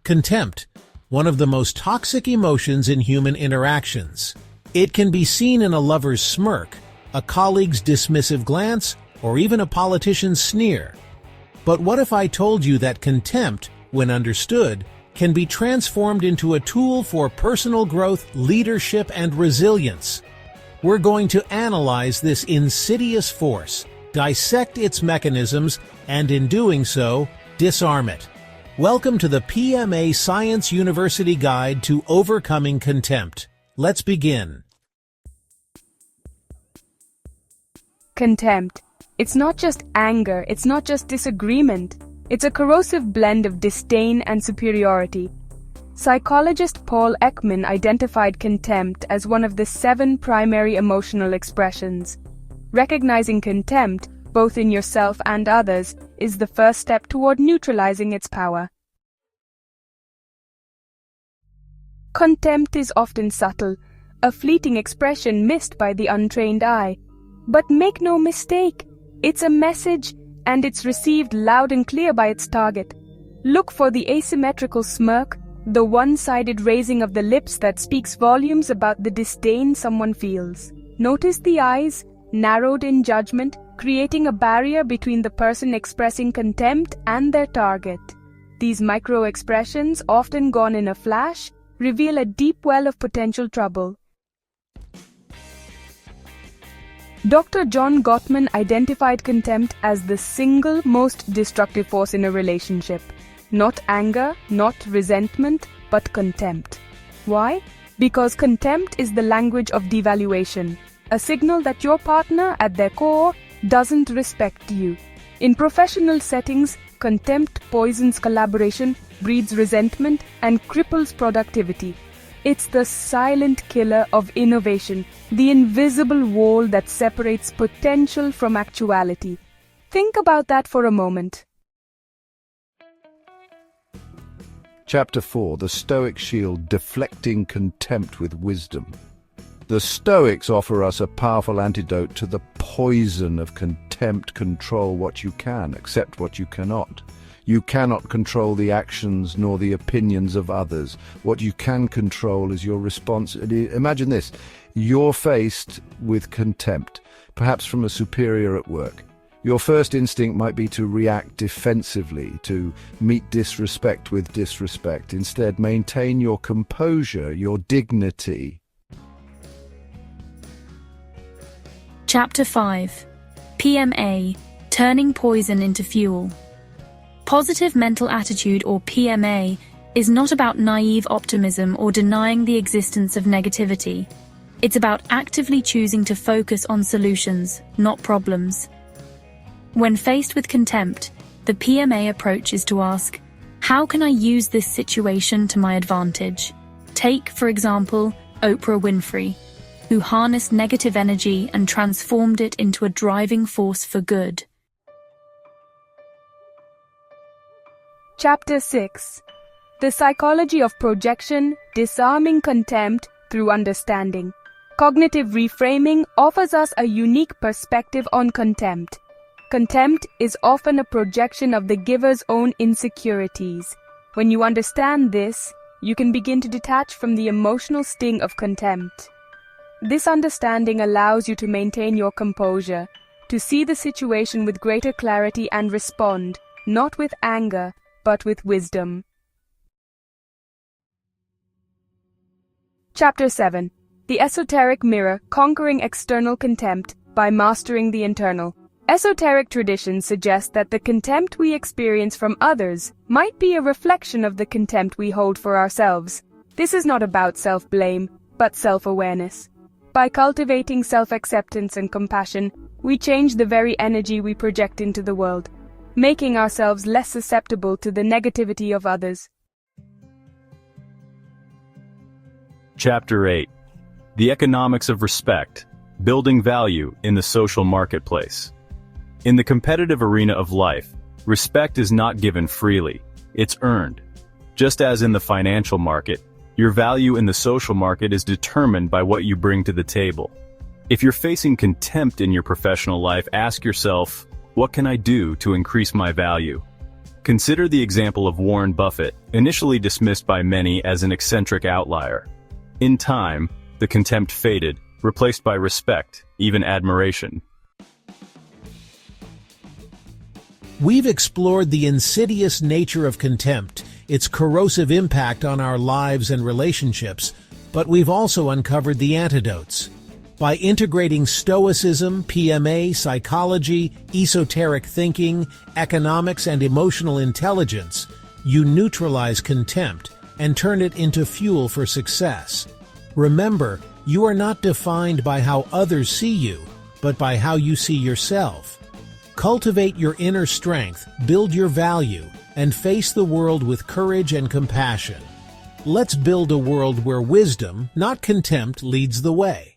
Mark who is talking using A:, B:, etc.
A: Contempt, one of the most toxic emotions in human interactions. It can be seen in a lover's smirk, a colleague's dismissive glance, or even a politician's sneer. But what if I told you that contempt, when understood, can be transformed into a tool for personal growth, leadership, and resilience? We're going to analyze this insidious force, dissect its mechanisms, and in doing so, disarm it. Welcome to the PMA Science University Guide to Overcoming Contempt. Let's begin.
B: Contempt. It's not just anger, it's not just disagreement. It's a corrosive blend of disdain and superiority. Psychologist Paul Ekman identified contempt as one of the 7 primary emotional expressions. Recognizing contempt, both in yourself and others, is the first step toward neutralizing its power. Contempt is often subtle, a fleeting expression missed by the untrained eye. But make no mistake, it's a message, and it's received loud and clear by its target. Look for the asymmetrical smirk, the one-sided raising of the lips that speaks volumes about the disdain someone feels. Notice the eyes, narrowed in judgment, creating a barrier between the person expressing contempt and their target. These microexpressions, often gone in a flash, reveal a deep well of potential trouble. Dr. John Gottman identified contempt as the single most destructive force in a relationship. Not anger, not resentment, but contempt. Why? Because contempt is the language of devaluation, a signal that your partner, at their core, doesn't respect you. In professional settings, contempt poisons collaboration, breeds resentment, and cripples productivity. It's the silent killer of innovation, the invisible wall that separates potential from actuality. Think about that for a moment.
C: Chapter 4. The Stoic Shield, Deflecting Contempt with Wisdom. The Stoics offer us a powerful antidote to the poison of contempt. Control what you can, accept what you cannot. You cannot control the actions nor the opinions of others. What you can control is your response. Imagine this. You're faced with contempt, perhaps from a superior at work. Your first instinct might be to react defensively, to meet disrespect with disrespect. Instead, maintain your composure, your dignity.
D: Chapter 5. PMA, Turning Poison into Fuel. Positive mental attitude, or PMA, is not about naive optimism or denying the existence of negativity. It's about actively choosing to focus on solutions, not problems. When faced with contempt, the PMA approach is to ask, how can I use this situation to my advantage? Take, for example, Oprah Winfrey, who harnessed negative energy and transformed it into a driving force for good.
B: Chapter 6. The Psychology of Projection, Disarming Contempt Through Understanding. Cognitive reframing offers us a unique perspective on contempt. Contempt is often a projection of the giver's own insecurities. When you understand this, you can begin to detach from the emotional sting of contempt. This understanding allows you to maintain your composure, to see the situation with greater clarity and respond, not with anger, but with wisdom. Chapter 7. The Esoteric Mirror, Conquering External Contempt by Mastering the Internal. Esoteric traditions suggest that the contempt we experience from others might be a reflection of the contempt we hold for ourselves. This is not about self-blame, but self-awareness. By cultivating self-acceptance and compassion, we change the very energy we project into the world, making ourselves less susceptible to the negativity of others.
E: Chapter 8. The Economics of Respect, Building Value in the Social Marketplace. In the competitive arena of life, respect is not given freely, it's earned. Just as in the financial market, your value in the social market is determined by what you bring to the table. If you're facing contempt in your professional life, ask yourself, what can I do to increase my value? Consider the example of Warren Buffett, initially dismissed by many as an eccentric outlier. In time, the contempt faded, replaced by respect, even admiration.
A: We've explored the insidious nature of contempt, its corrosive impact on our lives and relationships, but we've also uncovered the antidotes. By integrating Stoicism, PMA, psychology, esoteric thinking, economics, and emotional intelligence, you neutralize contempt and turn it into fuel for success. Remember, you are not defined by how others see you, but by how you see yourself. Cultivate your inner strength, build your value, and face the world with courage and compassion. Let's build a world where wisdom, not contempt, leads the way.